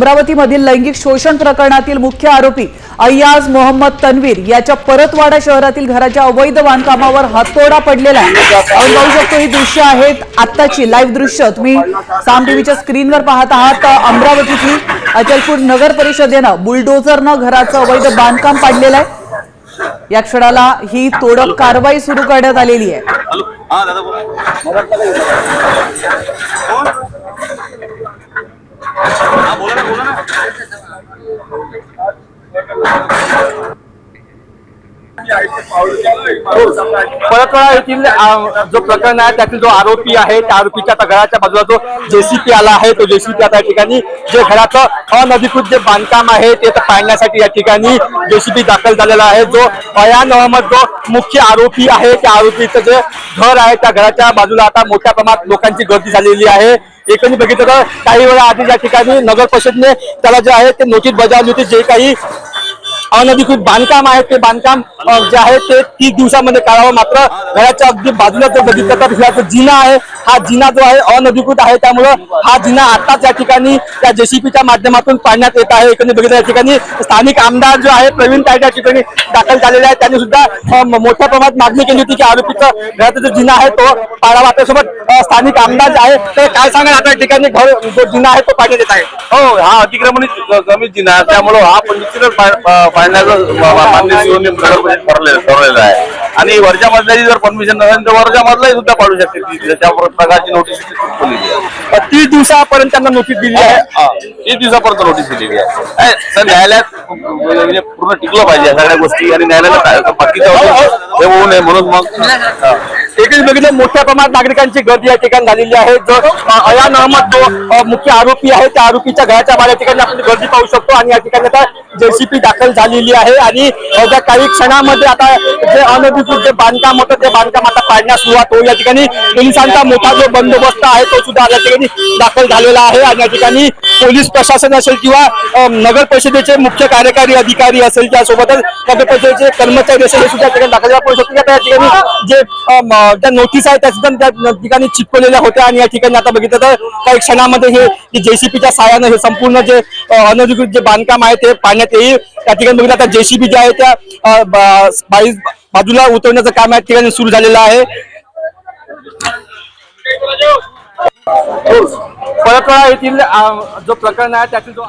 अमरावतीमधील लैंगिक शोषण प्रकरणातील मुख्य आरोपी अय्याज मोहम्मद तन्वीर याच्या परतवाडा शहरातील घराच्या अवैध बांधकामावर हातोडा पडलेला आहे। आपण पाहू शकतो ही दृश्य आहेत आत्ताची लाईव्ह दृश्य तुम्ही साम टीव्हीच्या स्क्रीनवर पाहत आहात। अमरावतीतील अचलपूर नगर परिषदेनं बुलडोझरनं घराचं अवैध बांधकाम पाडलेलं आहे। या क्षणाला ही तोडक कारवाई सुरू करण्यात आलेली आहे। परतवाडा येथील जो प्रकरण आहे त्यातील जो आरोपी आहे त्या आरोपीच्या घराच्या बाजूला जो जेसीपी आला आहे तो जेसीपी आता या ठिकाणी जे घराचं अनधिकृत जे बांधकाम आहे ते पाहण्यासाठी या ठिकाणी जेसीपी दाखल झालेला आहे। जो अयान अहमद जो मुख्य आरोपी आहे त्या आरोपीचं जे घर आहे त्या घराच्या बाजूला आता मोठ्या प्रमाणात लोकांची गर्दी झालेली आहे। एकंदरीत बघितलं तर काही वेळा आधी या ठिकाणी नगर परिषदेने त्याला जे आहे ते नोटीस बजावली होती। जे काही अनधिकृत बांधकाम आहे ते बांधकाम जे आहे ते 30 दिवसामध्ये काढावं। मात्र घराच्या अगदी बाजूला जर बघितलं तर जो जिना आहे हा जिना जो आहे अनधिकृत आहे, त्यामुळं हा जिना आताच या ठिकाणी त्या जेसीपीच्या माध्यमातून पाडण्यात येत आहे। एकंदरीत बघितलं या ठिकाणी स्थानिक आमदार जो आहे प्रवीण तायडे या ठिकाणी दाखल झालेले आहे। त्यांनी सुद्धा मोठ्या प्रमाणात मागणी केली होती की आरोपीचं घराचा जो जिना आहे तो पाडावा। त्यासोबत स्थानिक आमदार जे आहे ते काय सांगा आता या ठिकाणी घर जो जिना आहे तो पाडण्यात येत आहे। हो, हा अतिक्रमणित कमी जिना आहे त्यामुळे हा पण निश्चितच पाडण्याचं मान्य शिवने ठरलेलं आहे। आणि वरच्या मजल्याची जर परमिशन नसेल तर वरच्या मजलाही सुद्धा पाडू शकते। त्या प्रकारची नोटीस 30 दिवसापर्यंत त्यांना नोटीस दिली आहे। 30 दिवसापर्यंत नोटीस दिलेली आहे। तर न्यायालयात म्हणजे पूर्ण टिकलं पाहिजे या सगळ्या गोष्टी आणि न्यायालयाला बाकीचं हे होऊ नये म्हणून मग एकच बघितलं मोठ्या प्रमाणात नागरिकांची गर्दी या ठिकाणी झालेली आहे। जो अयान अहमद जो मुख्य आरोपी आहे त्या आरोपीच्या घराच्या बाहेर ठिकाणी आपण गर्दी पाहू शकतो आणि या ठिकाणी आता जेसीपी दाखल झालेली आहे आणि काही क्षणामध्ये आता जे अनधिकृत जे बांधकाम होतं ते बांधकाम आता पाडण्यास सुरुवात होईल। या ठिकाणी पोलिसांचा मोठा जो बंदोबस्त आहे तो सुद्धा या ठिकाणी दाखल झालेला आहे आणि या ठिकाणी पोलीस प्रशासन असेल किंवा नगर परिषदेचे मुख्य कार्यकारी अधिकारी असेल त्यासोबतच नगर परिषदेचे कर्मचारी असेल हे सुद्धा या ठिकाणी दाखल करू शकतो। या ठिकाणी जे ज्या नोटीस आहे त्या सुद्धा त्या ठिकाणी चिटकवलेल्या होत्या आणि या ठिकाणी आता बघितलं तर काही क्षणामध्ये हे जेसीपीच्या सहाय्याने हे संपूर्ण जे अनधिकृत जे बांधकाम आहे ते पाडण्यात येईल। त्या ठिकाणी बघितलं आता जेसीबी जे आहे त्या बाजूला उतरण्याचं काम या ठिकाणी सुरू झालेलं आहे। परतवाडा येथील जो प्रकरण आहे त्यातील जो